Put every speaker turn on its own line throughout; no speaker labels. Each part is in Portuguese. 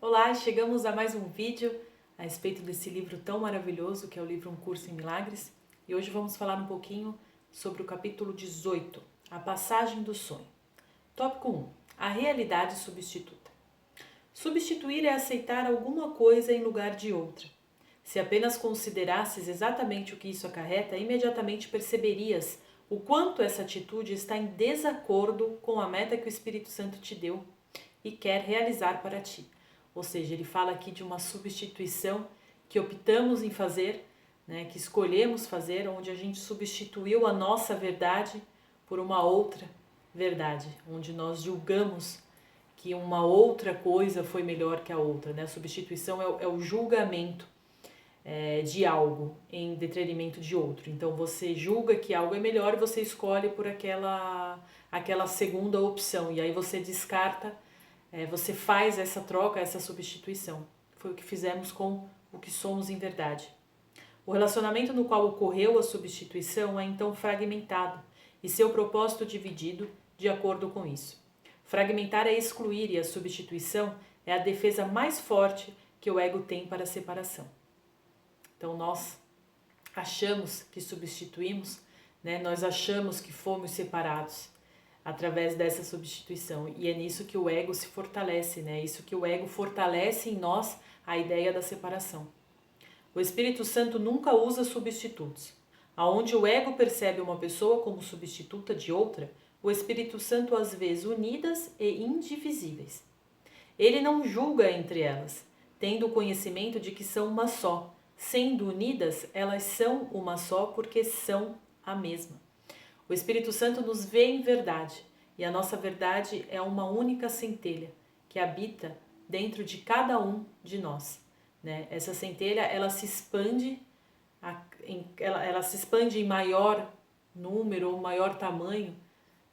Olá, chegamos a mais um vídeo a respeito desse livro tão maravilhoso que é o livro Um Curso em Milagres. E hoje vamos falar um pouquinho sobre o capítulo 18, a passagem do sonho. Tópico 1, a realidade substituta. Substituir é aceitar alguma coisa em lugar de outra. Se apenas considerasses exatamente o que isso acarreta, imediatamente perceberias o quanto essa atitude está em desacordo com a meta que o Espírito Santo te deu e quer realizar para ti. Ou seja, ele fala aqui de uma substituição que optamos em fazer, que escolhemos fazer, onde a gente substituiu a nossa verdade por uma outra verdade, onde nós julgamos que uma outra coisa foi melhor que a outra. A substituição é o julgamento de algo em detrimento de outro. Então você julga que algo é melhor e você escolhe por aquela segunda opção, e aí você descarta. Você faz essa troca, essa substituição. Foi o que fizemos com o que somos em verdade. O relacionamento no qual ocorreu a substituição é então fragmentado e seu propósito dividido de acordo com isso. Fragmentar é excluir, e a substituição é a defesa mais forte que o ego tem para a separação. Então nós achamos que substituímos, nós achamos que fomos separados através dessa substituição, e é nisso que o ego se fortalece, isso que o ego fortalece em nós a ideia da separação. O Espírito Santo nunca usa substitutos. Aonde o ego percebe uma pessoa como substituta de outra, o Espírito Santo as vê unidas e indivisíveis. Ele não julga entre elas, tendo o conhecimento de que são uma só. Sendo unidas, elas são uma só porque são a mesma. O Espírito Santo nos vê em verdade, e a nossa verdade é uma única centelha que habita dentro de cada um de nós. Essa centelha, ela se expande em maior número ou maior tamanho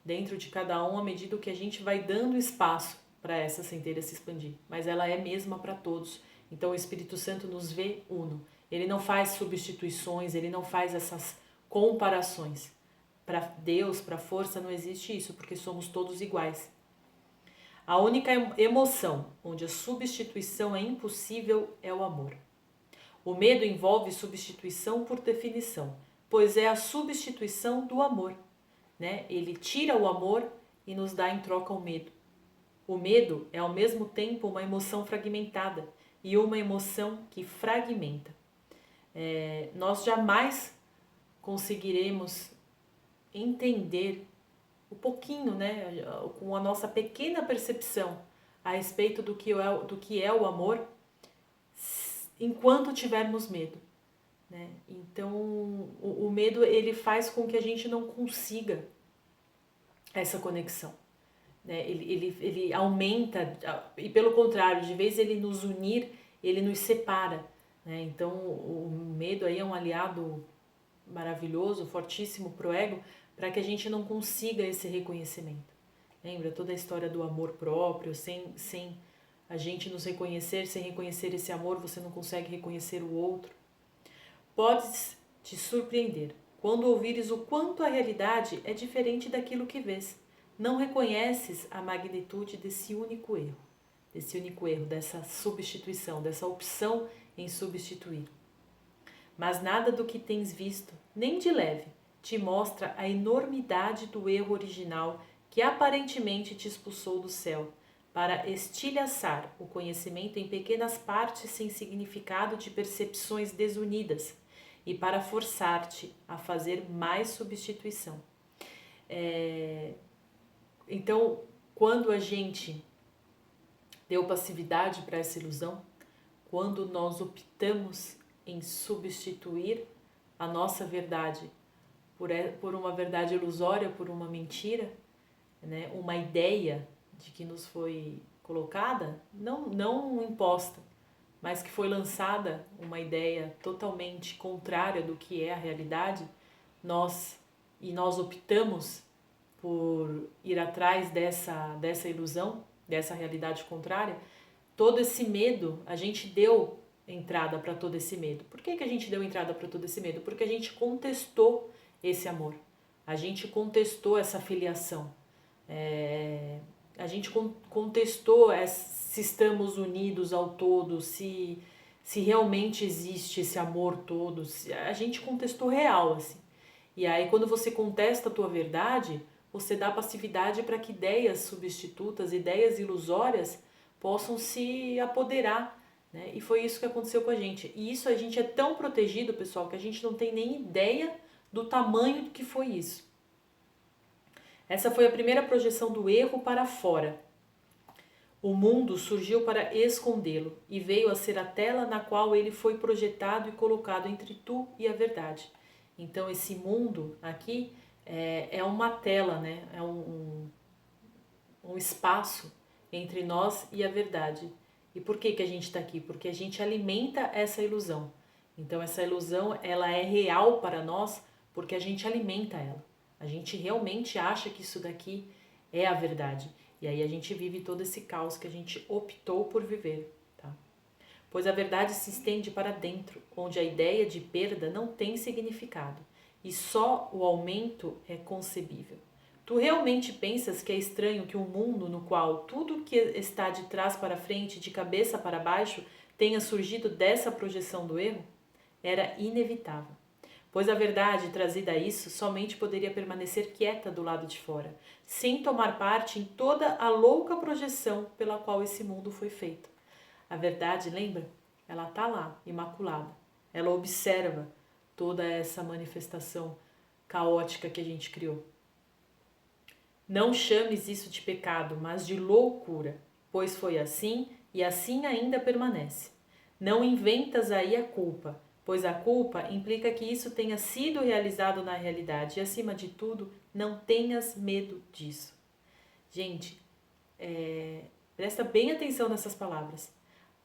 dentro de cada um à medida que a gente vai dando espaço para essa centelha se expandir, mas ela é mesma para todos. Então o Espírito Santo nos vê uno. Ele não faz substituições, ele não faz essas comparações. Para Deus, para a força, não existe isso, porque somos todos iguais. A única emoção onde a substituição é impossível é o amor. O medo envolve substituição por definição, pois é a substituição do amor. Ele tira o amor e nos dá em troca o medo. O medo é ao mesmo tempo uma emoção fragmentada e uma emoção que fragmenta. Nós jamais conseguiremos entender um pouquinho, com a nossa pequena percepção a respeito do que é o amor, enquanto tivermos medo. Então, o medo, ele faz com que a gente não consiga essa conexão. Ele aumenta, e pelo contrário, de vez ele nos unir, ele nos separa. Então, o medo aí é um aliado maravilhoso, fortíssimo pro ego, para que a gente não consiga esse reconhecimento. Lembra toda a história do amor próprio, sem a gente nos reconhecer, sem reconhecer esse amor, você não consegue reconhecer o outro. Podes te surpreender quando ouvires o quanto a realidade é diferente daquilo que vês. Não reconheces a magnitude desse único erro, dessa substituição, dessa opção em substituir. Mas nada do que tens visto, nem de leve, te mostra a enormidade do erro original que aparentemente te expulsou do céu, para estilhaçar o conhecimento em pequenas partes sem significado de percepções desunidas e para forçar-te a fazer mais substituição. Então, quando a gente deu passividade para essa ilusão, quando nós optamos em substituir a nossa verdade por uma verdade ilusória, por uma mentira, uma ideia de que nos foi colocada, não imposta, mas que foi lançada, uma ideia totalmente contrária do que é a realidade, nós optamos por ir atrás dessa ilusão, dessa realidade contrária. Todo esse medo, a gente deu entrada para todo esse medo. Por que a gente deu entrada para todo esse medo? Porque a gente contestou esse amor, a gente contestou essa filiação, a gente contestou se estamos unidos ao todo, se realmente existe esse amor todo. A gente contestou real, assim. E aí quando você contesta a tua verdade, você dá passividade para que ideias substitutas, ideias ilusórias possam se apoderar, né? E foi isso que aconteceu com a gente. E isso a gente é tão protegido, pessoal, que a gente não tem nem ideia do tamanho do que foi isso. Essa foi a primeira projeção do erro para fora. O mundo surgiu para escondê-lo e veio a ser a tela na qual ele foi projetado e colocado entre tu e a verdade. Então esse mundo aqui é uma tela, né? É um espaço entre nós e a verdade. E por que a gente está aqui? Porque a gente alimenta essa ilusão. Então essa ilusão ela é real para nós porque a gente alimenta ela. A gente realmente acha que isso daqui é a verdade. E aí a gente vive todo esse caos que a gente optou por viver, tá? Pois a verdade se estende para dentro, onde a ideia de perda não tem significado e só o aumento é concebível. Tu realmente pensas que é estranho que um mundo no qual tudo que está de trás para frente, de cabeça para baixo, tenha surgido dessa projeção do erro? Era inevitável. Pois a verdade, trazida a isso, somente poderia permanecer quieta do lado de fora, sem tomar parte em toda a louca projeção pela qual esse mundo foi feito. A verdade, lembra? Ela está lá, imaculada. Ela observa toda essa manifestação caótica que a gente criou. Não chames isso de pecado, mas de loucura, pois foi assim e assim ainda permanece. Não inventas aí a culpa, pois a culpa implica que isso tenha sido realizado na realidade e, acima de tudo, não tenhas medo disso. Gente, presta bem atenção nessas palavras.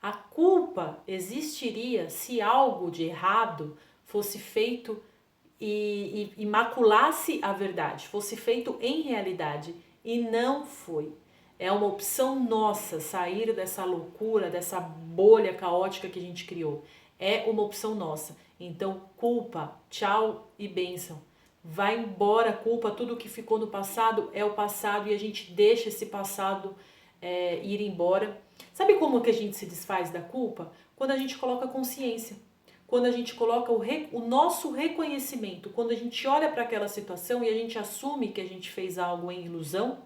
A culpa existiria se algo de errado fosse feito e maculasse a verdade, fosse feito em realidade, e não foi. É uma opção nossa sair dessa loucura, dessa bolha caótica que a gente criou. É uma opção nossa. Então, culpa, tchau e bênção. Vai embora a culpa, tudo que ficou no passado é o passado e a gente deixa esse passado ir embora. Sabe como que a gente se desfaz da culpa? Quando a gente coloca consciência. Quando a gente coloca o nosso reconhecimento, quando a gente olha para aquela situação e a gente assume que a gente fez algo em ilusão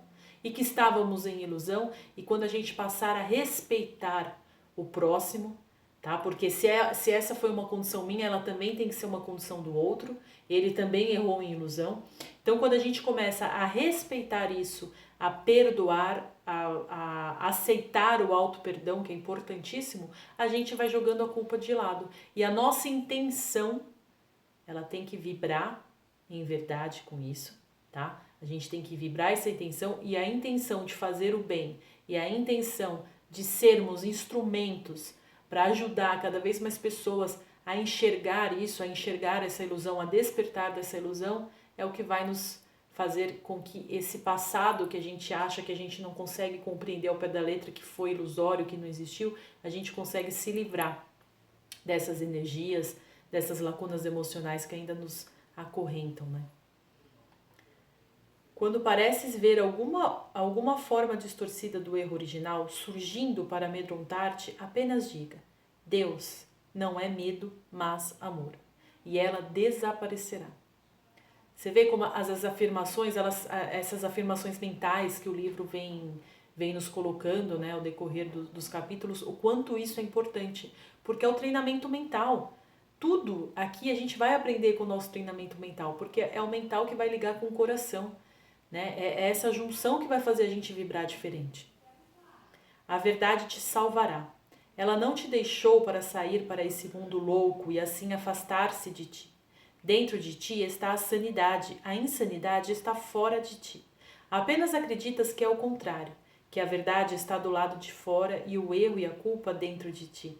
e que estávamos em ilusão, e quando a gente passar a respeitar o próximo, tá? Porque se essa foi uma condição minha, ela também tem que ser uma condição do outro, ele também errou em ilusão. Então, quando a gente começa a respeitar isso, a perdoar, a aceitar o auto-perdão, que é importantíssimo, a gente vai jogando a culpa de lado. E a nossa intenção, ela tem que vibrar em verdade com isso, tá? A gente tem que vibrar essa intenção, e a intenção de fazer o bem e a intenção de sermos instrumentos para ajudar cada vez mais pessoas a enxergar isso, a enxergar essa ilusão, a despertar dessa ilusão, é o que vai nos fazer com que esse passado que a gente acha que a gente não consegue compreender ao pé da letra, que foi ilusório, que não existiu, a gente consegue se livrar dessas energias, dessas lacunas emocionais que ainda nos acorrentam, né? Quando pareces ver alguma forma distorcida do erro original surgindo para amedrontar-te, apenas diga: Deus não é medo, mas amor. E ela desaparecerá. Você vê como as afirmações, essas afirmações mentais que o livro vem nos colocando, né, ao decorrer dos capítulos, o quanto isso é importante, porque é o treinamento mental. Tudo aqui a gente vai aprender com o nosso treinamento mental, porque é o mental que vai ligar com o coração, né? É essa junção que vai fazer a gente vibrar diferente. A verdade te salvará. Ela não te deixou para sair para esse mundo louco e assim afastar-se de ti. Dentro de ti está a sanidade, a insanidade está fora de ti. Apenas acreditas que é o contrário, que a verdade está do lado de fora e o erro e a culpa dentro de ti.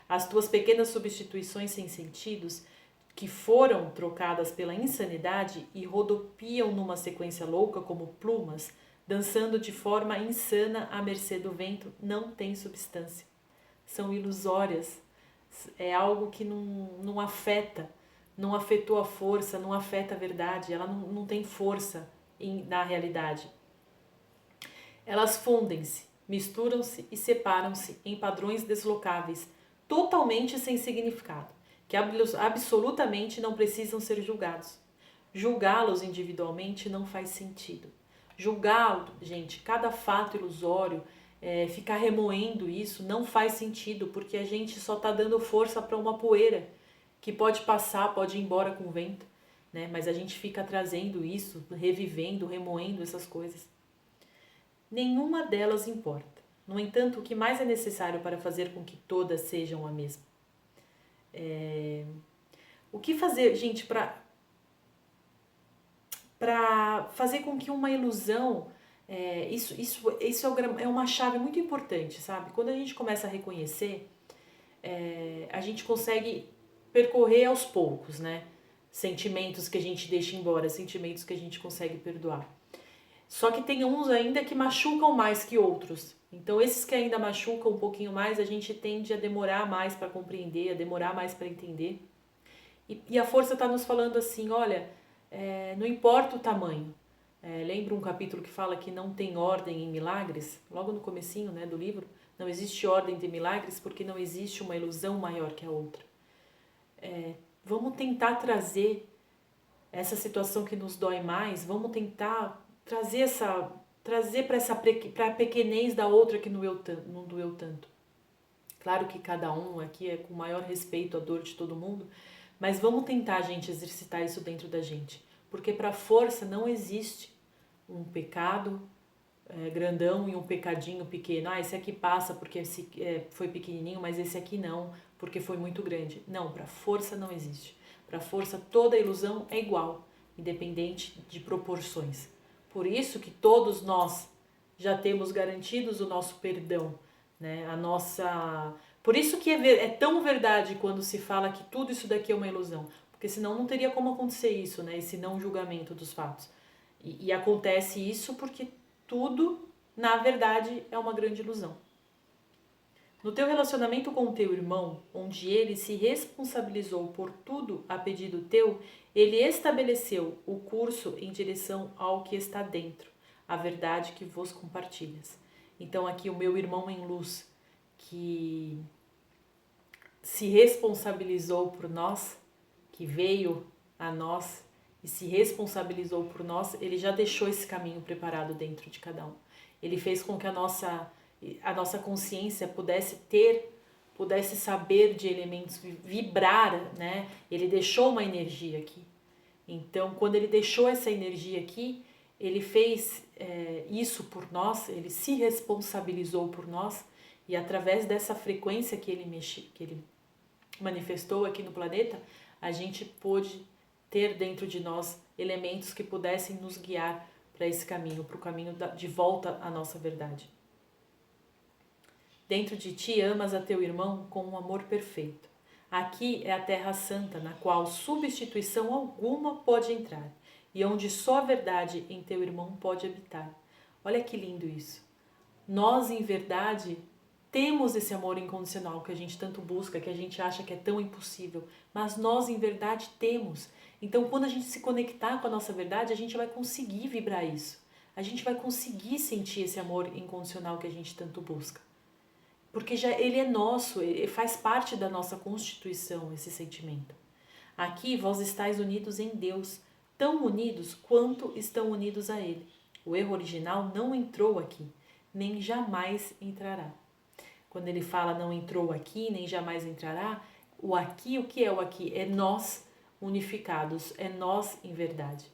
As tuas pequenas substituições sem sentidos, que foram trocadas pela insanidade e rodopiam numa sequência louca como plumas, dançando de forma insana à mercê do vento, não têm substância. São ilusórias, é algo que não afeta, não afetou a força, não afeta a verdade, ela não tem força na realidade. Elas fundem-se, misturam-se e separam-se em padrões deslocáveis, totalmente sem significado, que absolutamente não precisam ser julgados. Julgá-los individualmente não faz sentido. Julgá-lo, gente, cada fato ilusório, ficar remoendo isso não faz sentido, porque a gente só está dando força para uma poeira que pode passar, pode ir embora com o vento, né? Mas a gente fica trazendo isso, revivendo, remoendo essas coisas. Nenhuma delas importa. No entanto, o que mais é necessário para fazer com que todas sejam a mesma? O que fazer, gente, para fazer com que uma ilusão... Isso é uma chave muito importante, sabe? Quando a gente começa a reconhecer, a gente consegue percorrer aos poucos, né? Sentimentos que a gente deixa embora, sentimentos que a gente consegue perdoar. Só que tem uns ainda que machucam mais que outros. Então, esses que ainda machucam um pouquinho mais, a gente tende a demorar mais para compreender, a demorar mais para entender. E a força está nos falando assim, olha, não importa o tamanho. Lembra um capítulo que fala que não tem ordem em milagres? Logo no comecinho, né, do livro, não existe ordem de milagres porque não existe uma ilusão maior que a outra. Vamos tentar trazer essa situação que nos dói mais, vamos tentar trazer para a pequenez da outra que não doeu tanto. Claro que cada um aqui é com maior respeito à dor de todo mundo, mas vamos tentar, gente, exercitar isso dentro da gente. Porque para a força não existe um pecado grandão e um pecadinho pequeno. Esse aqui passa porque esse foi pequenininho, mas esse aqui não, porque foi muito grande. Não, para a força não existe. Para a força toda ilusão é igual, independente de proporções. Por isso que todos nós já temos garantidos o nosso perdão, né? Por isso que é tão verdade quando se fala que tudo isso daqui é uma ilusão, porque senão não teria como acontecer isso, né? Esse não julgamento dos fatos. E acontece isso porque tudo, na verdade, é uma grande ilusão. No teu relacionamento com o teu irmão, onde ele se responsabilizou por tudo a pedido teu, ele estabeleceu o curso em direção ao que está dentro, a verdade que vos compartilhas. Então aqui o meu irmão em luz, que se responsabilizou por nós, que veio a nós e se responsabilizou por nós, ele já deixou esse caminho preparado dentro de cada um. Ele fez com que a nossa consciência pudesse saber de elementos, vibrar, né? Ele deixou uma energia aqui. Então, quando ele deixou essa energia aqui, ele fez isso por nós, ele se responsabilizou por nós, e através dessa frequência que ele manifestou aqui no planeta, a gente pôde ter dentro de nós elementos que pudessem nos guiar para esse caminho, para o caminho de volta à nossa verdade. Dentro de ti amas a teu irmão com um amor perfeito. Aqui é a terra santa, na qual substituição alguma pode entrar, e onde só a verdade em teu irmão pode habitar. Olha que lindo isso. Nós, em verdade, temos esse amor incondicional que a gente tanto busca, que a gente acha que é tão impossível, mas nós, em verdade, temos. Então, quando a gente se conectar com a nossa verdade, a gente vai conseguir vibrar isso. A gente vai conseguir sentir esse amor incondicional que a gente tanto busca. Porque ele é nosso, ele faz parte da nossa constituição, esse sentimento. Aqui vós estáis unidos em Deus, tão unidos quanto estão unidos a Ele. O erro original não entrou aqui, nem jamais entrará. Quando ele fala não entrou aqui, nem jamais entrará, o aqui, o que é o aqui? É nós unificados, é nós em verdade.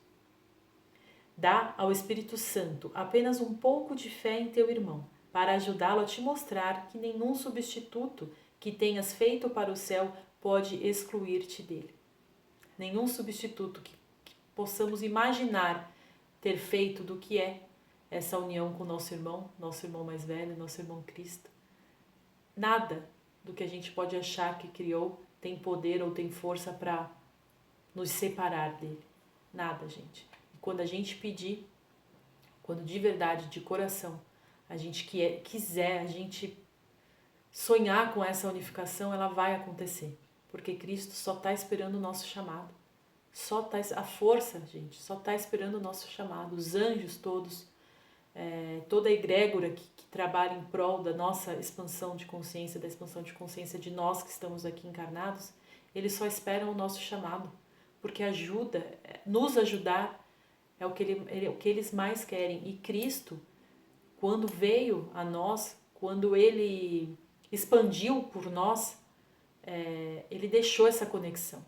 Dá ao Espírito Santo apenas um pouco de fé em teu irmão, para ajudá-lo a te mostrar que nenhum substituto que tenhas feito para o céu pode excluir-te dele. Nenhum substituto que possamos imaginar ter feito do que é essa união com o nosso irmão mais velho, nosso irmão Cristo. Nada do que a gente pode achar que criou tem poder ou tem força para nos separar dele. Nada, gente. E quando a gente pedir, quando de verdade, de coração, a gente quiser, a gente sonhar com essa unificação, ela vai acontecer. Porque Cristo só está esperando o nosso chamado. A força, gente, só está esperando o nosso chamado. Os anjos todos toda a egrégora que trabalha em prol da nossa expansão de consciência, da expansão de consciência de nós que estamos aqui encarnados, eles só esperam o nosso chamado, porque nos ajudar é o que eles mais querem. E Cristo, quando veio a nós, quando Ele expandiu por nós, Ele deixou essa conexão.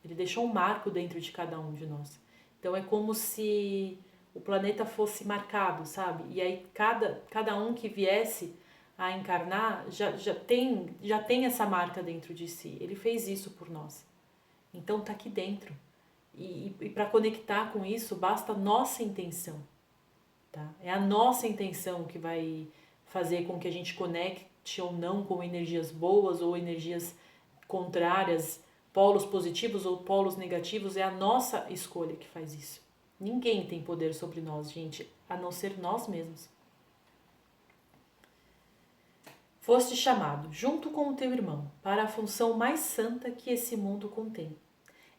Ele deixou um marco dentro de cada um de nós. Então é como se o planeta fosse marcado, sabe? E aí cada um que viesse a encarnar já tem essa marca dentro de si. Ele fez isso por nós. Então tá aqui dentro. E para conectar com isso, basta a nossa intenção. Tá? É a nossa intenção que vai fazer com que a gente conecte ou não com energias boas ou energias contrárias, polos positivos ou polos negativos. É a nossa escolha que faz isso. Ninguém tem poder sobre nós, gente, a não ser nós mesmos. Foste chamado, junto com o teu irmão, para a função mais santa que esse mundo contém.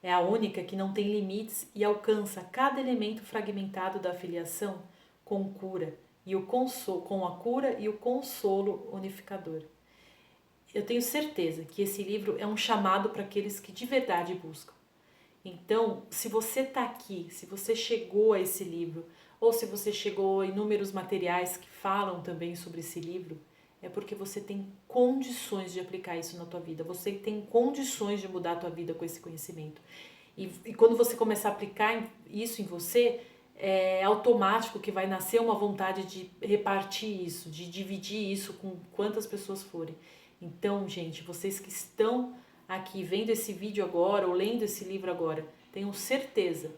É a única que não tem limites e alcança cada elemento fragmentado da filiação com cura e com a cura e o consolo unificador. Eu tenho certeza que esse livro é um chamado para aqueles que de verdade buscam. Então, se você está aqui, se você chegou a esse livro, ou se você chegou a inúmeros materiais que falam também sobre esse livro, é porque você tem condições de aplicar isso na tua vida. Você tem condições de mudar a tua vida com esse conhecimento. E quando você começar a aplicar isso em você, é automático que vai nascer uma vontade de repartir isso, de dividir isso com quantas pessoas forem. Então, gente, vocês que estão aqui vendo esse vídeo agora ou lendo esse livro agora, tenham certeza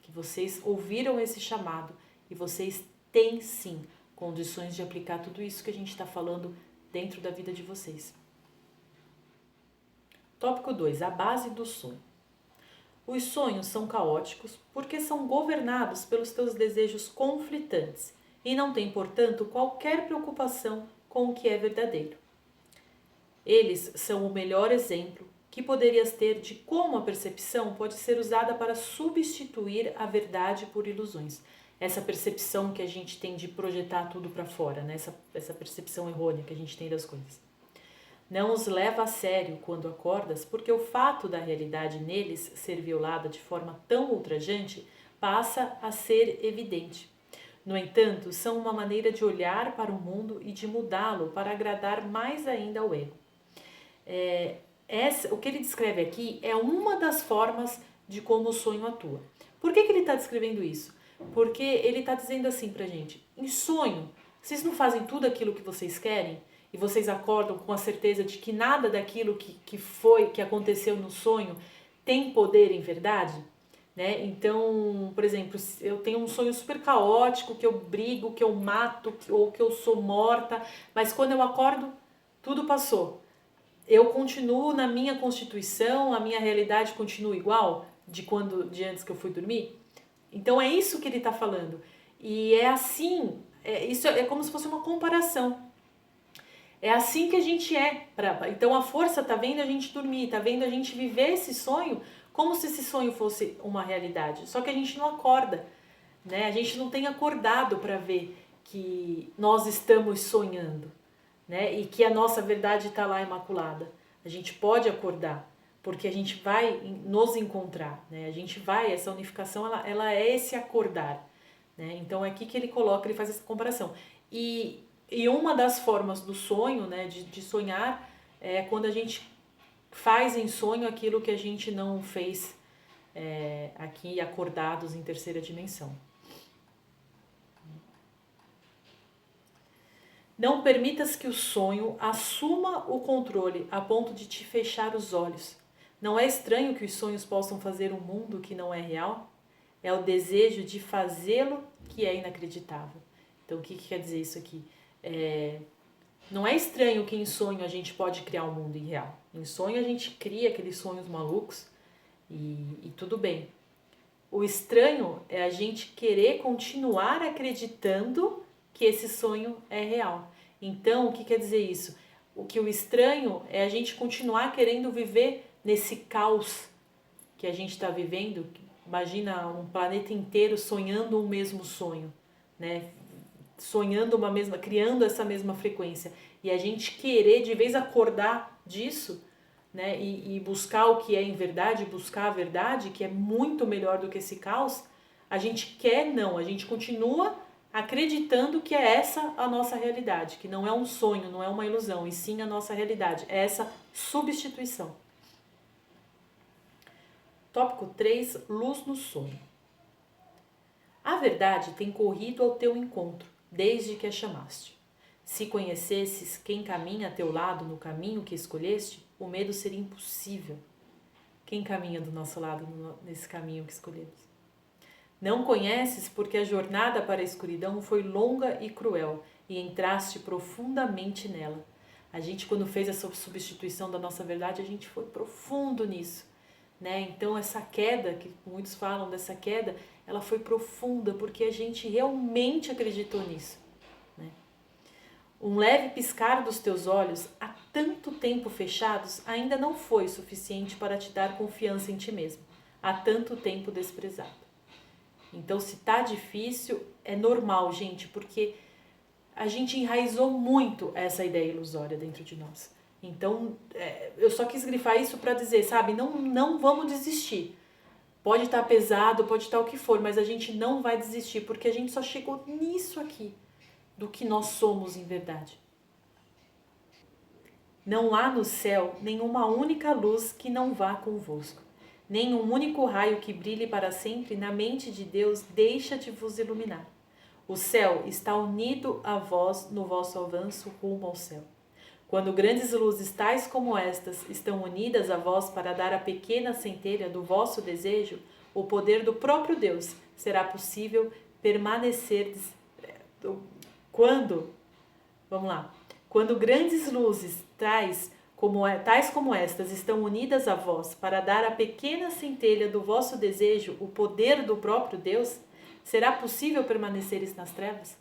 que vocês ouviram esse chamado e vocês têm sim condições de aplicar tudo isso que a gente está falando dentro da vida de vocês. Tópico 2. A base do sonho. Os sonhos são caóticos porque são governados pelos teus desejos conflitantes e não têm, portanto, qualquer preocupação com o que é verdadeiro. Eles são o melhor exemplo que poderias ter de como a percepção pode ser usada para substituir a verdade por ilusões. Essa percepção que a gente tem de projetar tudo para fora, né? Essa percepção errônea que a gente tem das coisas. Não os leva a sério quando acordas, porque o fato da realidade neles ser violada de forma tão ultrajante passa a ser evidente. No entanto, são uma maneira de olhar para o mundo e de mudá-lo para agradar mais ainda ao ego. O que ele descreve aqui é uma das formas de como o sonho atua. Por que ele está descrevendo isso? Porque ele está dizendo assim pra gente: em sonho, vocês não fazem tudo aquilo que vocês querem e vocês acordam com a certeza de que nada daquilo que aconteceu no sonho tem poder em verdade? Né? Então, por exemplo, eu tenho um sonho super caótico, que eu brigo, que eu mato, ou que eu sou morta, mas quando eu acordo, tudo passou. Eu continuo na minha constituição, a minha realidade continua igual de antes que eu fui dormir? Então é isso que ele está falando. E é assim, isso é como se fosse uma comparação. É assim que a gente é. Então a força está vendo a gente dormir, está vendo a gente viver esse sonho como se esse sonho fosse uma realidade. Só que a gente não acorda, né? A gente não tem acordado para ver que nós estamos sonhando, né? E que a nossa verdade está lá imaculada. A gente pode acordar, porque a gente vai nos encontrar, né? A gente vai, essa unificação, ela é esse acordar, né? Então é aqui que ele coloca, ele faz essa comparação. E uma das formas do sonho, né, de sonhar, é quando a gente faz em sonho aquilo que a gente não fez aqui acordados em terceira dimensão. Não permitas que o sonho assuma o controle a ponto de te fechar os olhos. Não é estranho que os sonhos possam fazer um mundo que não é real? É o desejo de fazê-lo que é inacreditável. Então, o que quer dizer isso aqui? Não é estranho que em sonho a gente pode criar um mundo irreal. Em sonho a gente cria aqueles sonhos malucos e tudo bem. O estranho é a gente querer continuar acreditando que esse sonho é real. Então, o que quer dizer isso? O estranho é a gente continuar querendo viver nesse caos que a gente está vivendo. Imagina um planeta inteiro sonhando o mesmo sonho, né? sonhando uma mesma, criando essa mesma frequência, e a gente querer de vez acordar disso, né, e buscar o que é em verdade, buscar a verdade, que é muito melhor do que esse caos, a gente quer não, a gente continua acreditando que é essa a nossa realidade, que não é um sonho, não é uma ilusão, e sim a nossa realidade, é essa substituição. Tópico 3, luz no sonho. A verdade tem corrido ao teu encontro, desde que a chamaste. Se conhecesses quem caminha a teu lado no caminho que escolheste, o medo seria impossível. Quem caminha do nosso lado nesse caminho que escolhemos? Não conheces porque a jornada para a escuridão foi longa e cruel, e entraste profundamente nela. A gente, quando fez essa substituição da nossa verdade, a gente foi profundo nisso, né? Então essa queda, que muitos falam dessa queda, ela foi profunda porque a gente realmente acreditou nisso, né? Um leve piscar dos teus olhos, há tanto tempo fechados, ainda não foi suficiente para te dar confiança em ti mesmo, há tanto tempo desprezado. Então, se tá difícil, é normal, gente, porque a gente enraizou muito essa ideia ilusória dentro de nós. Então, eu só quis grifar isso para dizer, sabe, não vamos desistir. Pode estar pesado, pode estar o que for, mas a gente não vai desistir, porque a gente só chegou nisso aqui, do que nós somos em verdade. Não há no céu nenhuma única luz que não vá convosco. Nem um único raio que brilhe para sempre na mente de Deus deixa de vos iluminar. O céu está unido a vós no vosso avanço rumo ao céu. Quando grandes luzes tais como estas estão unidas a vós para dar a pequena centelha do vosso desejo, o poder do próprio Deus será possível permanecer. Quando grandes luzes tais como estas estão unidas a vós para dar a pequena centelha do vosso desejo, o poder do próprio Deus, será possível permaneceres nas trevas?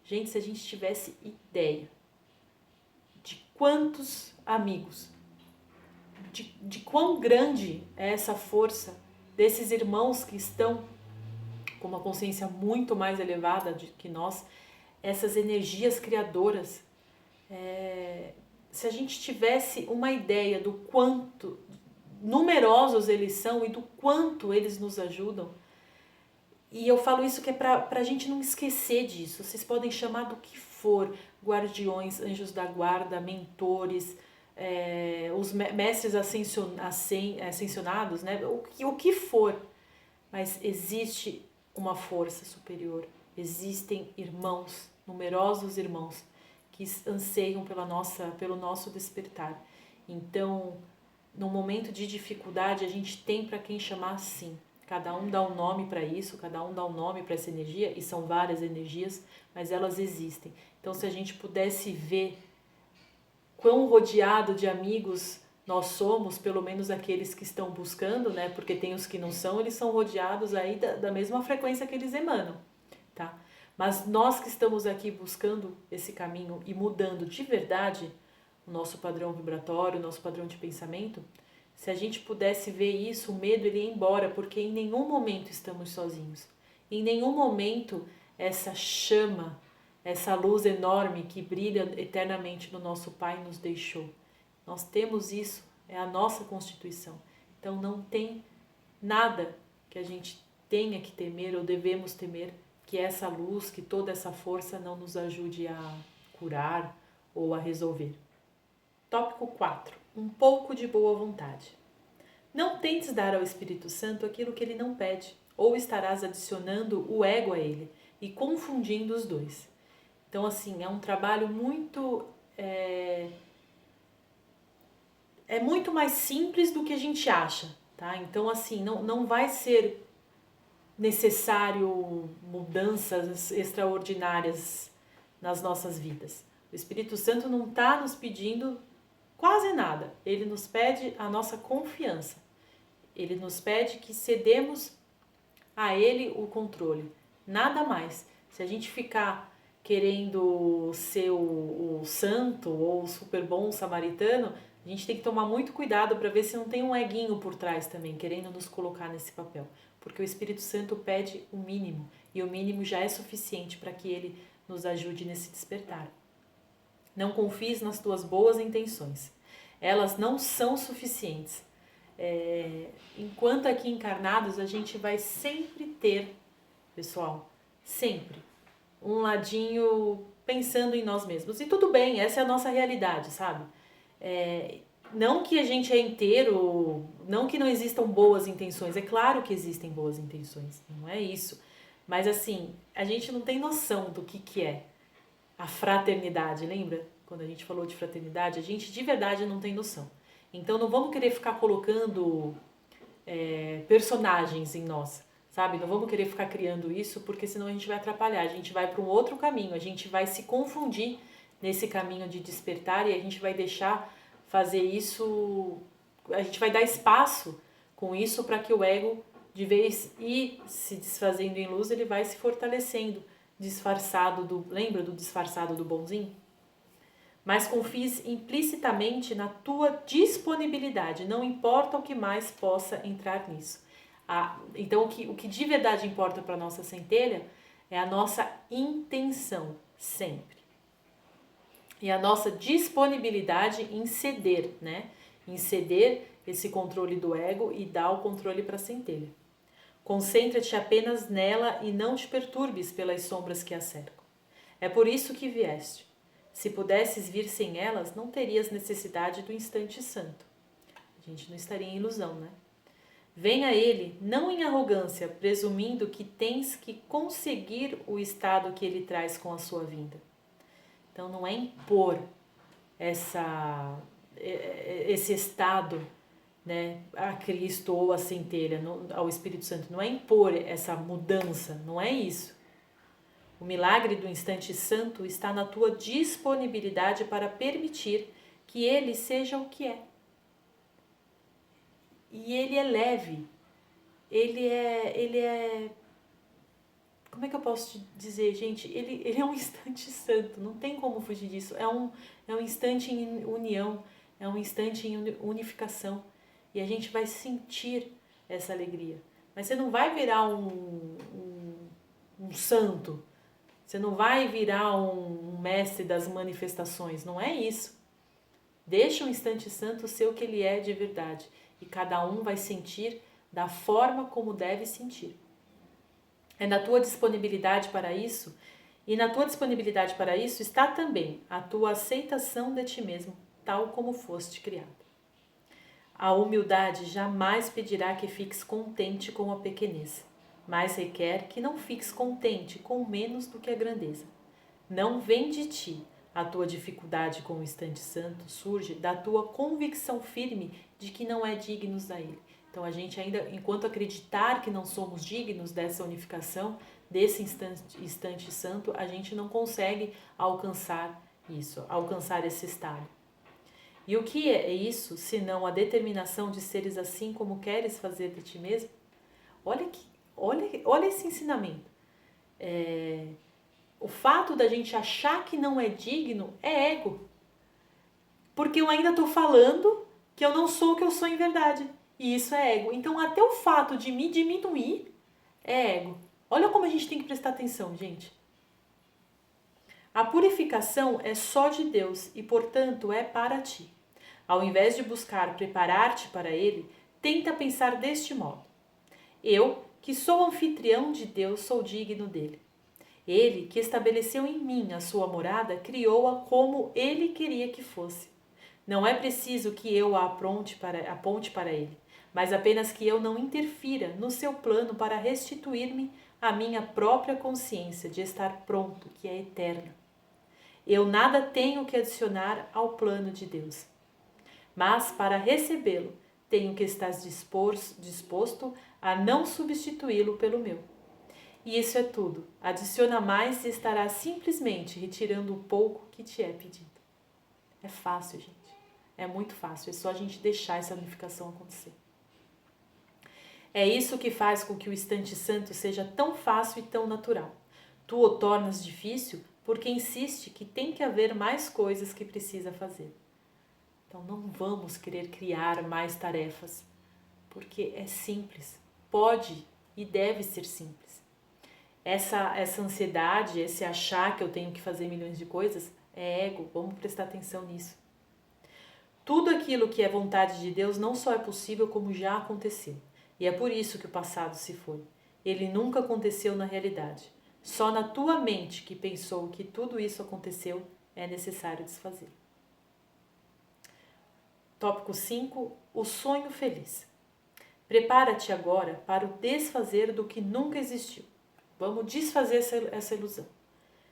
Gente, se a gente tivesse ideia de quantos amigos, de quão grande é essa força desses irmãos que estão com uma consciência muito mais elevada que nós, essas energias criadoras, se a gente tivesse uma ideia do quanto numerosos eles são e do quanto eles nos ajudam, e eu falo isso que é para a gente não esquecer disso. Vocês podem chamar do que for, guardiões, anjos da guarda, mentores, os mestres ascensionados, né? O que for, mas existe uma força superior, existem irmãos, numerosos irmãos, que anseiam pelo nosso despertar. Então, no momento de dificuldade, a gente tem para quem chamar sim. Cada um dá um nome para isso, cada um dá um nome para essa energia, e são várias energias, mas elas existem. Então, se a gente pudesse ver quão rodeado de amigos nós somos, pelo menos aqueles que estão buscando, né? Porque tem os que não são, eles são rodeados aí da mesma frequência que eles emanam, tá? Mas nós que estamos aqui buscando esse caminho e mudando de verdade o nosso padrão vibratório, o nosso padrão de pensamento, se a gente pudesse ver isso, o medo ele ia embora, porque em nenhum momento estamos sozinhos. Em nenhum momento essa chama, essa luz enorme que brilha eternamente no nosso Pai nos deixou. Nós temos isso, é a nossa constituição. Então não tem nada que a gente tenha que temer ou devemos temer, que essa luz, que toda essa força não nos ajude a curar ou a resolver. Tópico 4. Um pouco de boa vontade. Não tentes dar ao Espírito Santo aquilo que ele não pede, ou estarás adicionando o ego a ele e confundindo os dois. Então, assim, é um trabalho muito... É muito mais simples do que a gente acha, tá? Então, assim, não vai ser necessário mudanças extraordinárias nas nossas vidas. O Espírito Santo não está nos pedindo quase nada. Ele nos pede a nossa confiança. Ele nos pede que cedemos a ele o controle. Nada mais. Se a gente ficar querendo ser o santo ou o super bom samaritano, a gente tem que tomar muito cuidado para ver se não tem um eguinho por trás também, querendo nos colocar nesse papel. Porque o Espírito Santo pede o mínimo, e o mínimo já é suficiente para que ele nos ajude nesse despertar. Não confies nas tuas boas intenções. Elas não são suficientes. Enquanto aqui encarnados, a gente vai sempre ter, pessoal, sempre, um ladinho pensando em nós mesmos. E tudo bem, essa é a nossa realidade, sabe? Não que a gente é inteiro, não que não existam boas intenções. É claro que existem boas intenções, não é isso. Mas assim, a gente não tem noção do que é a fraternidade, lembra? Quando a gente falou de fraternidade, a gente de verdade não tem noção. Então não vamos querer ficar colocando personagens em nós, sabe? Não vamos querer ficar criando isso, porque senão a gente vai atrapalhar, a gente vai para um outro caminho, a gente vai se confundir nesse caminho de despertar e a gente vai deixar fazer isso, a gente vai dar espaço com isso para que o ego, de vez ir se desfazendo em luz, ele vai se fortalecendo, disfarçado lembra do disfarçado do bonzinho? Mas confies implicitamente na tua disponibilidade, não importa o que mais possa entrar nisso. Então, o que de verdade importa para a nossa centelha é a nossa intenção, sempre. E a nossa disponibilidade em ceder, né? Em ceder esse controle do ego e dar o controle para a centelha. Concentra-te apenas nela e não te perturbes pelas sombras que a cercam. É por isso que vieste. Se pudesses vir sem elas, não terias necessidade do instante santo. A gente não estaria em ilusão, né? Vem a ele, não em arrogância, presumindo que tens que conseguir o estado que ele traz com a sua vinda. Então não é impor esse estado, né, a Cristo ou a centelha, ao Espírito Santo. Não é impor essa mudança, não é isso. O milagre do instante santo está na tua disponibilidade para permitir que ele seja o que é. E ele é leve, ele é como é que eu posso te dizer, gente? Ele é um instante santo, não tem como fugir disso. É um instante em união, é um instante em unificação. E a gente vai sentir essa alegria. Mas você não vai virar um santo, você não vai virar um mestre das manifestações, não é isso. Deixa o instante santo ser o que ele é de verdade. E cada um vai sentir da forma como deve sentir. É na tua disponibilidade para isso, e na tua disponibilidade para isso está também a tua aceitação de ti mesmo, tal como foste criado. A humildade jamais pedirá que fiques contente com a pequenez, mas requer que não fiques contente com menos do que a grandeza. Não vem de ti. A tua dificuldade com o instante santo surge da tua convicção firme de que não é dignos a ele. Então a gente ainda, enquanto acreditar que não somos dignos dessa unificação, desse instante santo, a gente não consegue alcançar isso, alcançar esse estado. E o que é isso, senão a determinação de seres assim como queres fazer de ti mesmo? Olha esse ensinamento. O fato da gente achar que não é digno é ego. Porque eu ainda estou falando que eu não sou o que eu sou em verdade. E isso é ego. Então até o fato de me diminuir é ego. Olha como a gente tem que prestar atenção, gente. A purificação é só de Deus e, portanto, é para ti. Ao invés de buscar preparar-te para ele, tenta pensar deste modo. Eu, que sou anfitrião de Deus, sou digno dele. Ele, que estabeleceu em mim a sua morada, criou-a como ele queria que fosse. Não é preciso que eu a aponte para ele, mas apenas que eu não interfira no seu plano para restituir-me a minha própria consciência de estar pronto, que é eterna. Eu nada tenho que adicionar ao plano de Deus, mas para recebê-lo tenho que estar disposto a não substituí-lo pelo meu. E isso é tudo. Adiciona mais e estará simplesmente retirando o pouco que te é pedido. É fácil, gente. É muito fácil. É só a gente deixar essa unificação acontecer. É isso que faz com que o instante santo seja tão fácil e tão natural. Tu o tornas difícil porque insiste que tem que haver mais coisas que precisa fazer. Então não vamos querer criar mais tarefas, porque é simples. Pode e deve ser simples. Essa ansiedade, esse achar que eu tenho que fazer milhões de coisas, é ego. Vamos prestar atenção nisso. Tudo aquilo que é vontade de Deus não só é possível, como já aconteceu. E é por isso que o passado se foi. Ele nunca aconteceu na realidade. Só na tua mente que pensou que tudo isso aconteceu, é necessário desfazer. Tópico 5. O sonho feliz. Prepara-te agora para o desfazer do que nunca existiu. Vamos desfazer essa ilusão.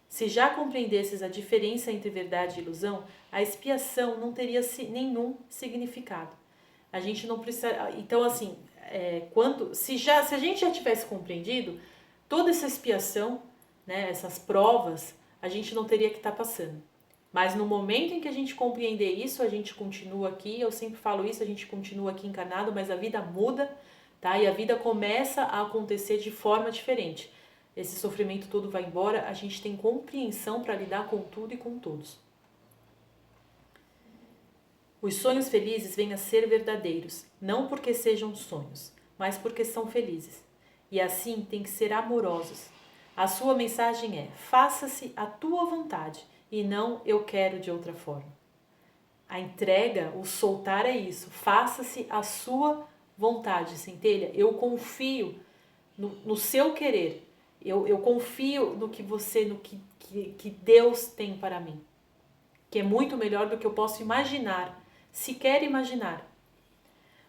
Se já compreendesses a diferença entre verdade e ilusão, a expiação não teria nenhum significado. A gente não precisa... Então, assim, se a gente já tivesse compreendido, toda essa expiação, né, essas provas, a gente não teria que estar passando. Mas no momento em que a gente compreender isso, a gente continua aqui, eu sempre falo isso, a gente continua aqui encarnado, mas a vida muda, tá? E a vida começa a acontecer de forma diferente. Esse sofrimento todo vai embora, a gente tem compreensão para lidar com tudo e com todos. Os sonhos felizes vêm a ser verdadeiros, não porque sejam sonhos, mas porque são felizes. E assim têm que ser amorosos. A sua mensagem é: faça-se a tua vontade e não eu quero de outra forma. A entrega, o soltar é isso. Faça-se a sua vontade, centelha. Eu confio no seu querer. Eu confio no que você, no que Deus tem para mim. Que é muito melhor do que eu posso imaginar, sequer imaginar.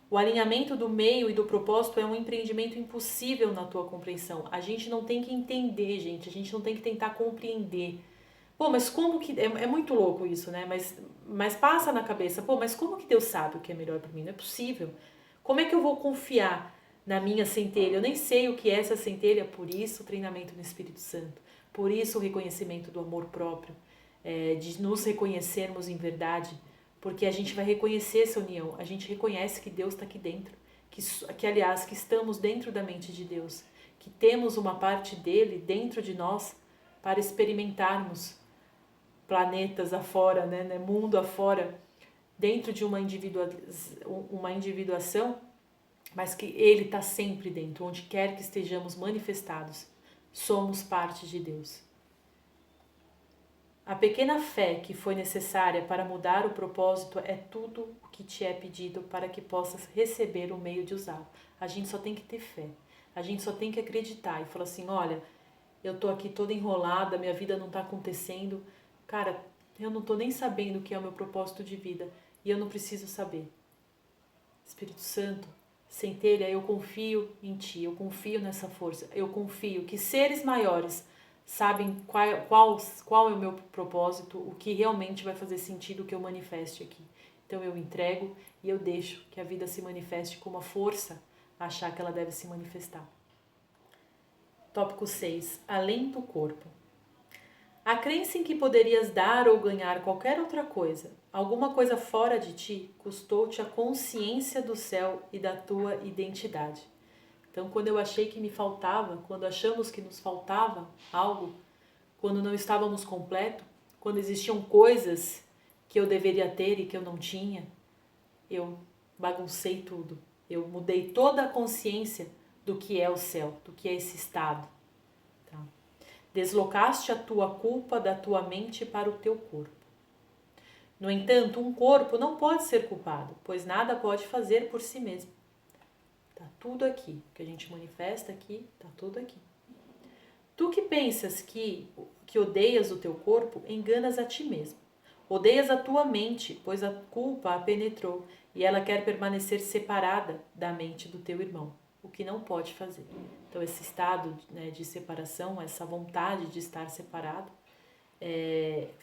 O alinhamento do meio e do propósito é um empreendimento impossível na tua compreensão. A gente não tem que entender, gente. A gente não tem que tentar compreender. Pô, mas como que... É muito louco isso, né? Mas passa na cabeça. Pô, mas como que Deus sabe o que é melhor para mim? Não é possível. Como é que eu vou confiar na minha centelha? Eu nem sei o que é essa centelha. Por isso o treinamento no Espírito Santo. Por isso o reconhecimento do amor próprio. De nos reconhecermos em verdade. Porque a gente vai reconhecer essa união. A gente reconhece que Deus está aqui dentro. Que, aliás, que estamos dentro da mente de Deus. Que temos uma parte dele dentro de nós para experimentarmos planetas afora, né, mundo afora, dentro de uma individuação, mas que ele está sempre dentro, onde quer que estejamos manifestados, somos parte de Deus. A pequena fé que foi necessária para mudar o propósito é tudo o que te é pedido para que possas receber o meio de usá-lo. A gente só tem que ter fé, a gente só tem que acreditar e falar assim, olha, eu tô aqui toda enrolada, minha vida não tá acontecendo. Cara, eu não tô nem sabendo o que é o meu propósito de vida e eu não preciso saber. Espírito Santo, centelha, eu confio em ti, eu confio nessa força, eu confio que seres maiores sabem qual é o meu propósito, o que realmente vai fazer sentido que eu manifeste aqui. Então eu entrego e eu deixo que a vida se manifeste como a força achar que ela deve se manifestar. Tópico 6. Além do corpo. A crença em que poderias dar ou ganhar qualquer outra coisa, alguma coisa fora de ti, custou-te a consciência do céu e da tua identidade. Então, quando eu achei que me faltava, quando achamos que nos faltava algo, quando não estávamos completos, quando existiam coisas que eu deveria ter e que eu não tinha, eu baguncei tudo. Eu mudei toda a consciência do que é o céu, do que é esse estado. Tá? Deslocaste a tua culpa da tua mente para o teu corpo. No entanto, um corpo não pode ser culpado, pois nada pode fazer por si mesmo. Tá tudo aqui, o que a gente manifesta aqui, tá tudo aqui. Tu que pensas que odeias o teu corpo, enganas a ti mesmo. Odeias a tua mente, pois a culpa a penetrou e ela quer permanecer separada da mente do teu irmão, o que não pode fazer. Então esse estado, né, de separação, essa vontade de estar separado,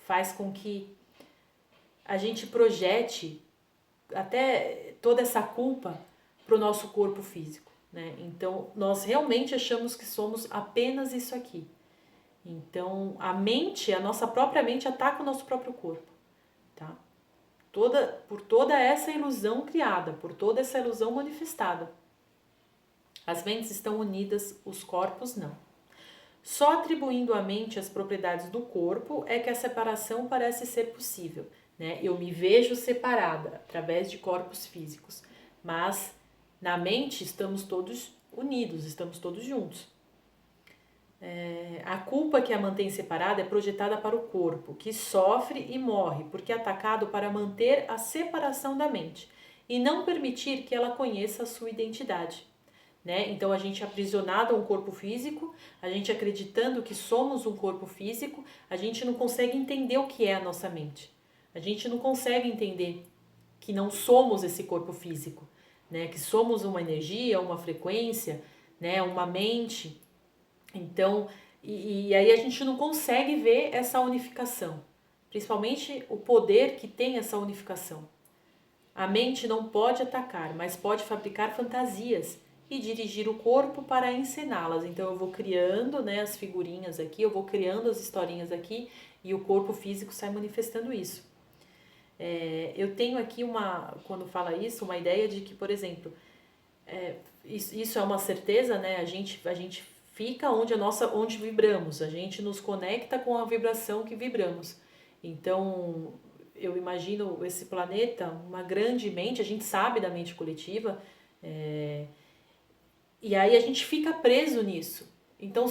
faz com que a gente projete até toda essa culpa para o nosso corpo físico, né? Então nós realmente achamos que somos apenas isso aqui. Então a mente, a nossa própria mente ataca o nosso próprio corpo, tá? Por toda essa ilusão criada, por toda essa ilusão manifestada. As mentes estão unidas, os corpos não. Só atribuindo à mente as propriedades do corpo é que a separação parece ser possível, né? Eu me vejo separada através de corpos físicos, mas na mente estamos todos unidos, estamos todos juntos. A culpa que a mantém separada é projetada para o corpo, que sofre e morre, porque é atacado para manter a separação da mente e não permitir que ela conheça a sua identidade. Né? Então a gente é aprisionado a um corpo físico, a gente acreditando que somos um corpo físico, a gente não consegue entender o que é a nossa mente. A gente não consegue entender que não somos esse corpo físico, né? Que somos uma energia, uma frequência, né? Uma mente. Então, e aí a gente não consegue ver essa unificação, principalmente o poder que tem essa unificação. A mente não pode atacar, mas pode fabricar fantasias e dirigir o corpo para encená-las. Então eu vou criando, né, as figurinhas aqui, eu vou criando as historinhas aqui e o corpo físico sai manifestando isso. Eu tenho aqui quando fala isso, uma ideia de que, por exemplo, isso é uma certeza, né? A gente fica onde vibramos, a gente nos conecta com a vibração que vibramos. Então, eu imagino esse planeta, uma grande mente, a gente sabe da mente coletiva, e aí a gente fica preso nisso. Então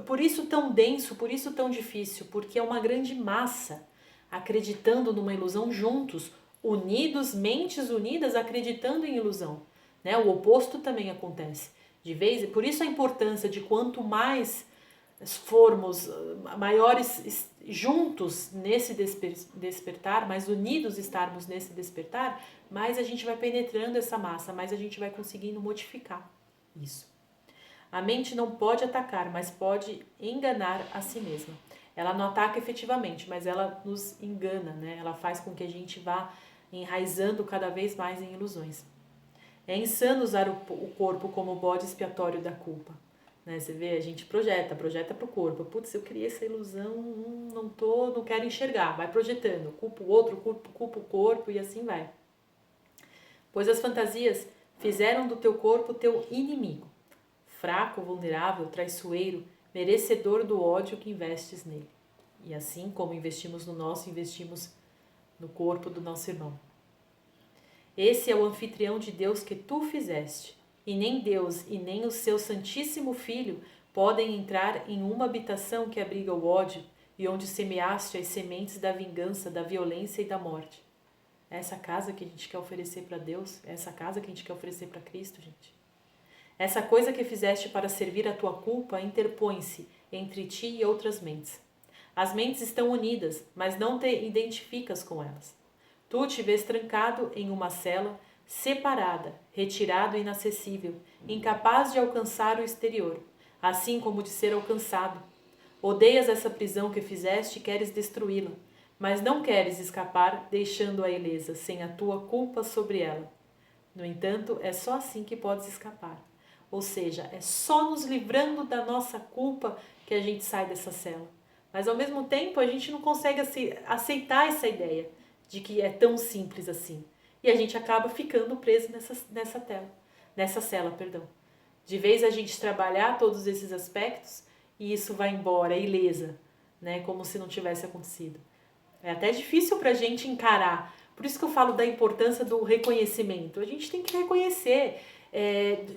por isso tão denso, por isso tão difícil, porque é uma grande massa acreditando numa ilusão juntos, unidos, mentes unidas acreditando em ilusão. Né? O oposto também acontece. Por isso a importância de quanto mais formos maiores juntos nesse despertar, mais unidos estarmos nesse despertar, mais a gente vai penetrando essa massa, mais a gente vai conseguindo modificar isso. A mente não pode atacar, mas pode enganar a si mesma. Ela não ataca efetivamente, mas ela nos engana, né? Ela faz com que a gente vá enraizando cada vez mais em ilusões. É insano usar o corpo como bode expiatório da culpa. Né? Você vê, a gente projeta para o corpo. Putz, eu criei essa ilusão, não quero enxergar. Vai projetando, culpa o outro, culpa o corpo e assim vai. Pois as fantasias fizeram do teu corpo teu inimigo. Fraco, vulnerável, traiçoeiro, merecedor do ódio que investes nele. E assim como investimos no nosso, investimos no corpo do nosso irmão. Esse é o anfitrião de Deus que tu fizeste, e nem Deus e nem o seu Santíssimo Filho podem entrar em uma habitação que abriga o ódio e onde semeaste as sementes da vingança, da violência e da morte. É essa casa que a gente quer oferecer para Deus, é essa casa que a gente quer oferecer para Cristo, gente. Essa coisa que fizeste para servir a tua culpa interpõe-se entre ti e outras mentes. As mentes estão unidas, mas não te identificas com elas. Tu te vês trancado em uma cela, separada, retirado e inacessível, incapaz de alcançar o exterior, assim como de ser alcançado. Odeias essa prisão que fizeste e queres destruí-la, mas não queres escapar deixando-a ilesa, sem a tua culpa sobre ela. No entanto, é só assim que podes escapar. Ou seja, é só nos livrando da nossa culpa que a gente sai dessa cela. Mas ao mesmo tempo a gente não consegue aceitar essa ideia de que é tão simples assim. E a gente acaba ficando preso nessa cela. De vez a gente trabalhar todos esses aspectos e isso vai embora, ilesa, né? Como se não tivesse acontecido. É até difícil para a gente encarar. Por isso que eu falo da importância do reconhecimento. A gente tem que reconhecer,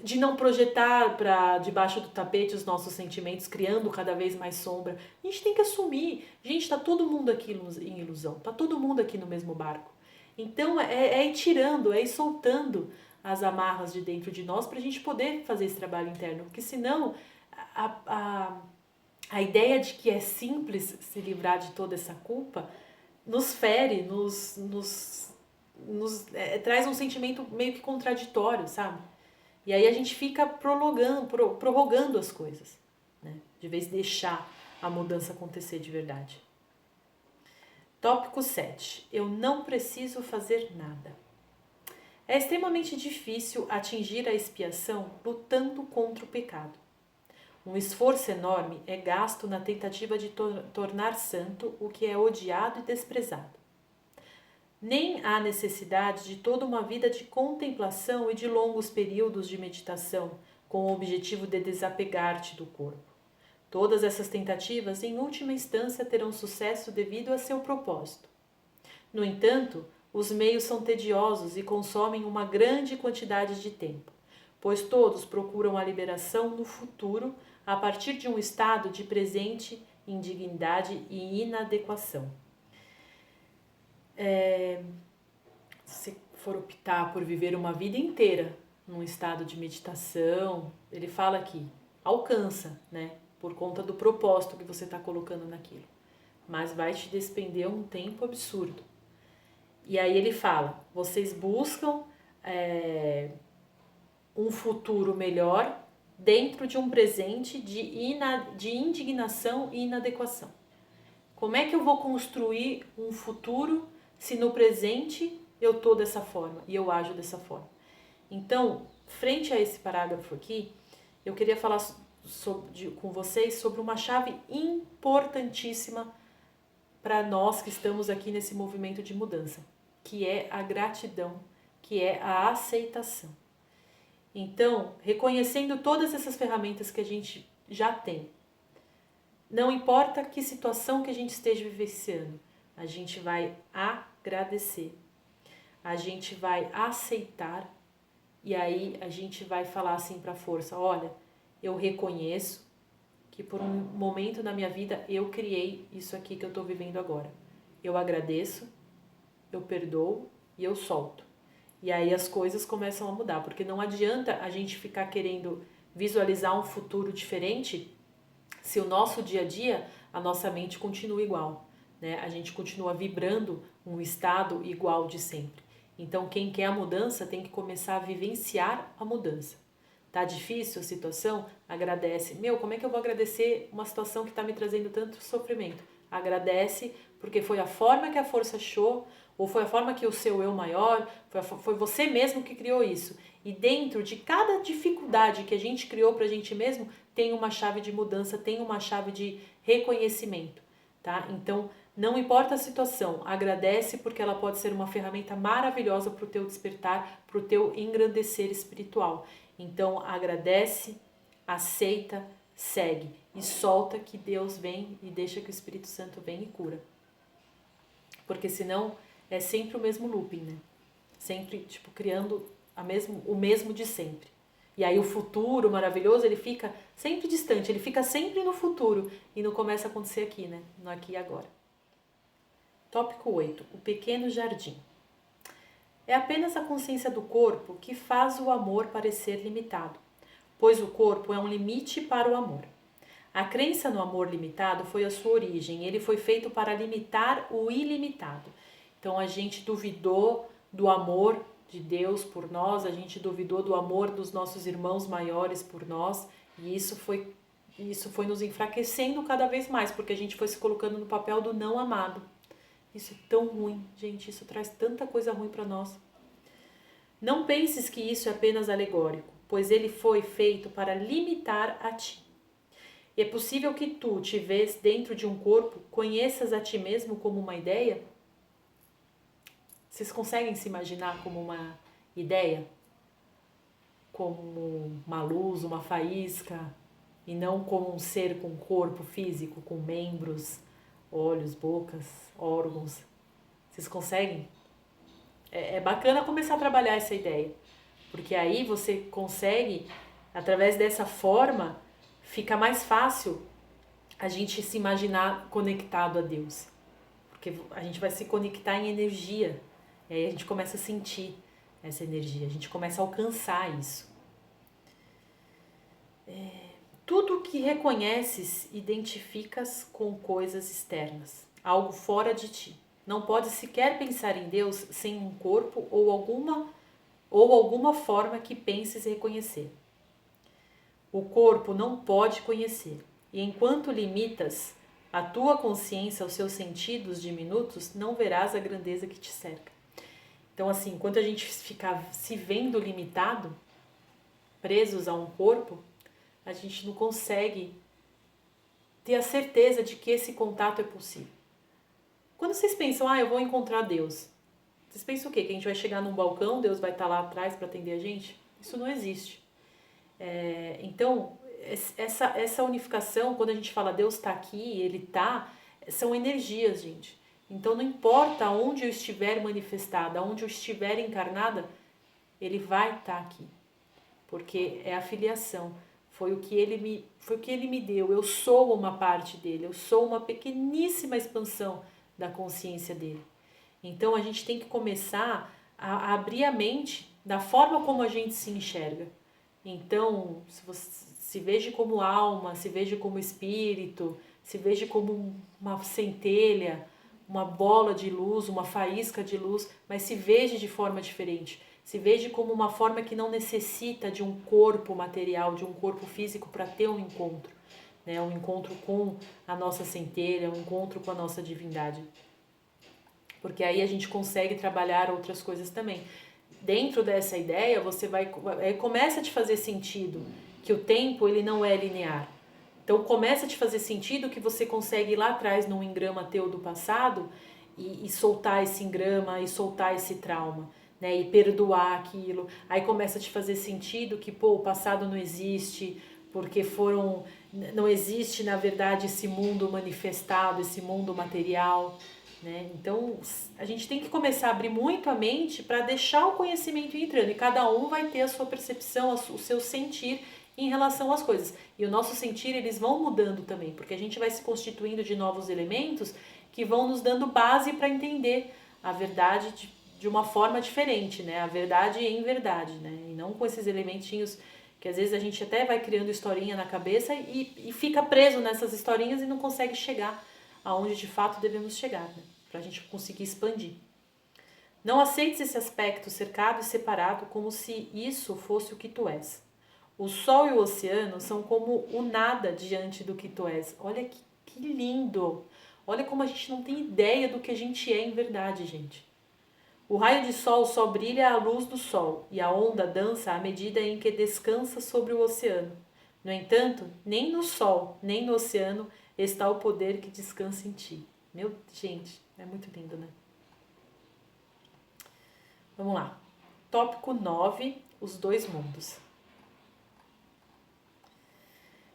de não projetar para debaixo do tapete os nossos sentimentos, criando cada vez mais sombra. A gente tem que assumir. Gente, está todo mundo aqui em ilusão. Está todo mundo aqui no mesmo barco. Então, é ir tirando, é ir soltando as amarras de dentro de nós para a gente poder fazer esse trabalho interno. Porque senão, a ideia de que é simples se livrar de toda essa culpa nos fere, traz um sentimento meio que contraditório, sabe? E aí a gente fica prorrogando as coisas, né? De vez de deixar a mudança acontecer de verdade. Tópico 7. Eu não preciso fazer nada. É extremamente difícil atingir a expiação lutando contra o pecado. Um esforço enorme é gasto na tentativa de tornar santo o que é odiado e desprezado. Nem há necessidade de toda uma vida de contemplação e de longos períodos de meditação com o objetivo de desapegar-te do corpo. Todas essas tentativas, em última instância, terão sucesso devido a seu propósito. No entanto, os meios são tediosos e consomem uma grande quantidade de tempo, pois todos procuram a liberação no futuro a partir de um estado de presente indignidade e inadequação. Se for optar por viver uma vida inteira num estado de meditação, ele fala aqui, alcança, né? Por conta do propósito que você está colocando naquilo. Mas vai te despender um tempo absurdo. E aí ele fala, vocês buscam um futuro melhor dentro de um presente de indignação e inadequação. Como é que eu vou construir um futuro se no presente eu estou dessa forma e eu ajo dessa forma? Então, frente a esse parágrafo aqui, eu queria falar com vocês sobre uma chave importantíssima para nós que estamos aqui nesse movimento de mudança, que é a gratidão, que é a aceitação. Então, reconhecendo todas essas ferramentas que a gente já tem, não importa que situação que a gente esteja vivenciando, a gente vai agradecer, a gente vai aceitar e aí a gente vai falar assim para a força, olha, eu reconheço que por um momento na minha vida eu criei isso aqui que eu estou vivendo agora. Eu agradeço, eu perdoo e eu solto. E aí as coisas começam a mudar, porque não adianta a gente ficar querendo visualizar um futuro diferente se o nosso dia a dia, a nossa mente continua igual, né? A gente continua vibrando um estado igual de sempre. Então quem quer a mudança tem que começar a vivenciar a mudança. Tá difícil a situação? Agradece. Como é que eu vou agradecer uma situação que está me trazendo tanto sofrimento? Agradece, porque foi a forma que a força achou, ou foi a forma que o seu eu maior, foi você mesmo que criou isso. E dentro de cada dificuldade que a gente criou pra gente mesmo, tem uma chave de mudança, tem uma chave de reconhecimento, tá? Então, não importa a situação, agradece porque ela pode ser uma ferramenta maravilhosa para o teu despertar, para o teu engrandecer espiritual. Então, agradece, aceita, segue e solta que Deus vem e deixa que o Espírito Santo venha e cura. Porque senão é sempre o mesmo looping, né? Sempre, criando o mesmo de sempre. E aí o futuro maravilhoso, ele fica sempre distante, ele fica sempre no futuro e não começa a acontecer aqui, né? No aqui e agora. Tópico 8. O pequeno jardim. É apenas a consciência do corpo que faz o amor parecer limitado, pois o corpo é um limite para o amor. A crença no amor limitado foi a sua origem, ele foi feito para limitar o ilimitado. Então a gente duvidou do amor de Deus por nós, a gente duvidou do amor dos nossos irmãos maiores por nós, e isso foi nos enfraquecendo cada vez mais, porque a gente foi se colocando no papel do não amado. Isso é tão ruim, gente, isso traz tanta coisa ruim para nós. Não penses que isso é apenas alegórico, pois ele foi feito para limitar a ti. E é possível que tu, te vês dentro de um corpo, conheças a ti mesmo como uma ideia? Vocês conseguem se imaginar como uma ideia? Como uma luz, uma faísca, e não como um ser com corpo físico, com membros, olhos, bocas, órgãos. Vocês conseguem? É bacana começar a trabalhar essa ideia, porque aí você consegue, através dessa forma, fica mais fácil a gente se imaginar conectado a Deus, porque a gente vai se conectar em energia, e aí a gente começa a sentir essa energia, a gente começa a alcançar isso. Tudo que reconheces, identificas com coisas externas, algo fora de ti. Não pode sequer pensar em Deus sem um corpo ou alguma forma que penses reconhecer. O corpo não pode conhecer, e enquanto limitas a tua consciência aos seus sentidos diminutos, não verás a grandeza que te cerca. Então, assim, enquanto a gente ficar se vendo limitado, presos a um corpo, a gente não consegue ter a certeza de que esse contato é possível. Quando vocês pensam, eu vou encontrar Deus, vocês pensam o quê? Que a gente vai chegar num balcão, Deus vai estar lá atrás para atender a gente? Isso não existe. Então, essa unificação, quando a gente fala Deus está aqui, Ele está, são energias, gente. Então, não importa onde eu estiver manifestada, onde eu estiver encarnada, Ele vai estar aqui. Porque é a filiação. foi o que ele me deu. Eu sou uma parte dele, eu sou uma pequeníssima expansão da consciência dele. Então a gente tem que começar a abrir a mente da forma como a gente se enxerga. Então, se você se veja como alma, se veja como espírito, se veja como uma centelha, uma bola de luz, uma faísca de luz, mas se veja de forma diferente. Se veja como uma forma que não necessita de um corpo material, de um corpo físico para ter um encontro, né? Um encontro com a nossa centelha, um encontro com a nossa divindade. Porque aí a gente consegue trabalhar outras coisas também. Dentro dessa ideia, você começa a te fazer sentido que o tempo ele não é linear. Então começa a te fazer sentido que você consegue ir lá atrás num engrama teu do passado e soltar esse engrama e soltar esse trauma, né? E perdoar aquilo. Aí começa a te fazer sentido que, pô, o passado não existe, porque não existe, na verdade, esse mundo manifestado, esse mundo material, né? Então a gente tem que começar a abrir muito a mente para deixar o conhecimento entrando, e cada um vai ter a sua percepção, o seu sentir em relação às coisas. E o nosso sentir, eles vão mudando também, porque a gente vai se constituindo de novos elementos que vão nos dando base para entender a verdade de uma forma diferente, né? A verdade em verdade, né? E não com esses elementinhos que às vezes a gente até vai criando historinha na cabeça e fica preso nessas historinhas e não consegue chegar aonde de fato devemos chegar, né? Para a gente conseguir expandir. Não aceites esse aspecto cercado e separado como se isso fosse o que tu és. O sol e o oceano são como o nada diante do que tu és. Olha que lindo! Olha como a gente não tem ideia do que a gente é em verdade, gente. O raio de sol só brilha à luz do sol, e a onda dança à medida em que descansa sobre o oceano. No entanto, nem no sol, nem no oceano está o poder que descansa em ti. Gente, é muito lindo, né? Vamos lá. Tópico 9, os dois mundos.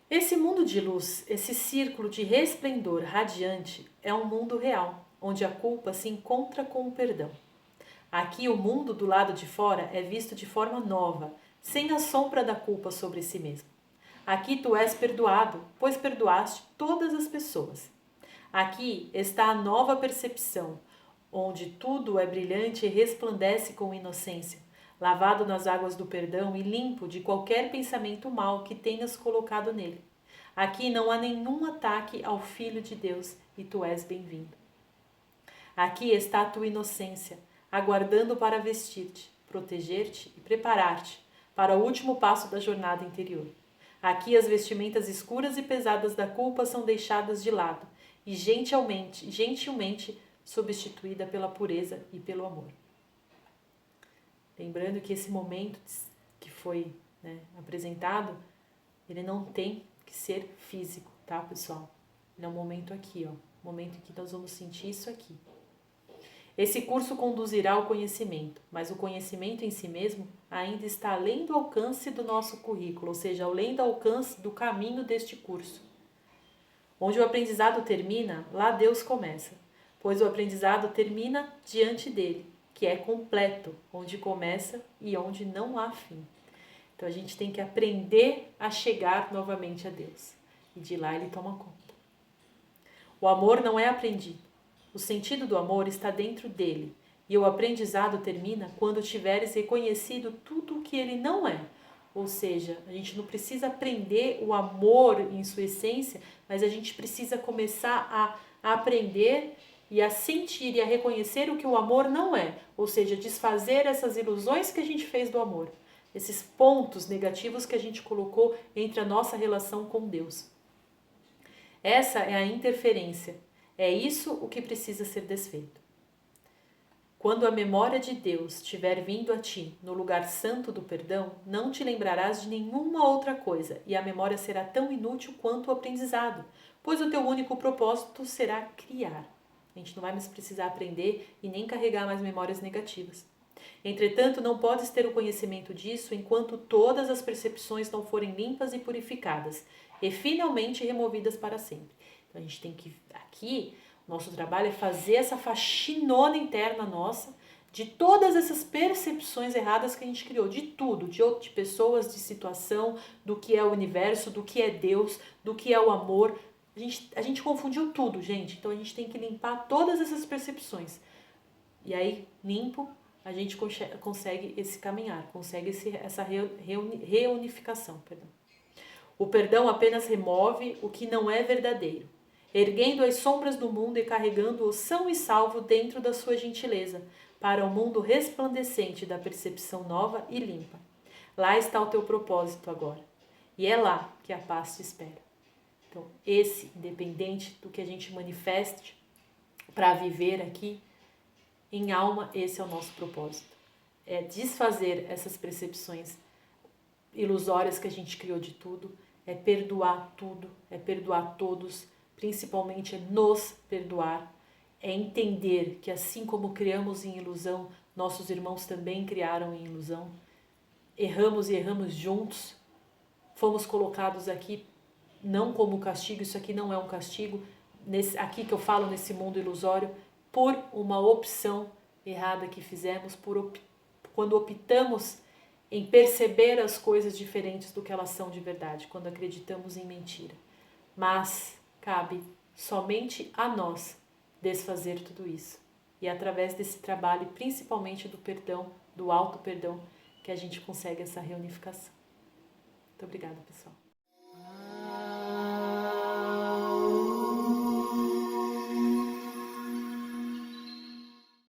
Esse mundo de luz, esse círculo de resplendor radiante, é um mundo real, onde a culpa se encontra com o perdão. Aqui o mundo do lado de fora é visto de forma nova, sem a sombra da culpa sobre si mesmo. Aqui tu és perdoado, pois perdoaste todas as pessoas. Aqui está a nova percepção, onde tudo é brilhante e resplandece com inocência, lavado nas águas do perdão e limpo de qualquer pensamento mau que tenhas colocado nele. Aqui não há nenhum ataque ao Filho de Deus e tu és bem-vindo. Aqui está a tua inocência, aguardando para vestir-te, proteger-te e preparar-te para o último passo da jornada interior. Aqui as vestimentas escuras e pesadas da culpa são deixadas de lado e gentilmente substituída pela pureza e pelo amor. Lembrando que esse momento que foi, apresentado, ele não tem que ser físico, tá, pessoal? Ele é um momento aqui, ó, momento em que nós vamos sentir isso aqui. Esse curso conduzirá ao conhecimento, mas o conhecimento em si mesmo ainda está além do alcance do nosso currículo, ou seja, além do alcance do caminho deste curso. Onde o aprendizado termina, lá Deus começa, pois o aprendizado termina diante dele, que é completo, onde começa e onde não há fim. Então a gente tem que aprender a chegar novamente a Deus, e de lá ele toma conta. O amor não é aprendido. O sentido do amor está dentro dele, e o aprendizado termina quando tiveres reconhecido tudo o que ele não é. Ou seja, a gente não precisa aprender o amor em sua essência, mas a gente precisa começar a aprender e a sentir e a reconhecer o que o amor não é. Ou seja, desfazer essas ilusões que a gente fez do amor, esses pontos negativos que a gente colocou entre a nossa relação com Deus. Essa é a interferência. É isso o que precisa ser desfeito. Quando a memória de Deus tiver vindo a ti no lugar santo do perdão, não te lembrarás de nenhuma outra coisa, e a memória será tão inútil quanto o aprendizado, pois o teu único propósito será criar. A gente não vai mais precisar aprender e nem carregar mais memórias negativas. Entretanto, não podes ter o conhecimento disso enquanto todas as percepções não forem limpas e purificadas, e finalmente removidas para sempre. Então a gente tem que, aqui, nosso trabalho é fazer essa faxinona interna nossa, de todas essas percepções erradas que a gente criou, de tudo, de pessoas, de situação, do que é o universo, do que é Deus, do que é o amor. A gente confundiu tudo, gente. Então a gente tem que limpar todas essas percepções. E aí, limpo, a gente consegue esse caminhar, consegue essa reunificação. Perdão. O perdão apenas remove o que não é verdadeiro, erguendo as sombras do mundo e carregando-o são e salvo dentro da sua gentileza, para o mundo resplandecente da percepção nova e limpa. Lá está o teu propósito agora, e é lá que a paz te espera. Então, independente do que a gente manifeste para viver aqui, em alma, esse é o nosso propósito. É desfazer essas percepções ilusórias que a gente criou de tudo, é perdoar tudo, é perdoar todos, principalmente é nos perdoar, é entender que assim como criamos em ilusão, nossos irmãos também criaram em ilusão, erramos e erramos juntos, fomos colocados aqui não como castigo, isso aqui não é um castigo, aqui que eu falo nesse mundo ilusório, por uma opção errada que fizemos, quando optamos em perceber as coisas diferentes do que elas são de verdade, quando acreditamos em mentira. Mas cabe somente a nós desfazer tudo isso. E é através desse trabalho, principalmente do perdão, do auto-perdão, que a gente consegue essa reunificação. Muito obrigada, pessoal.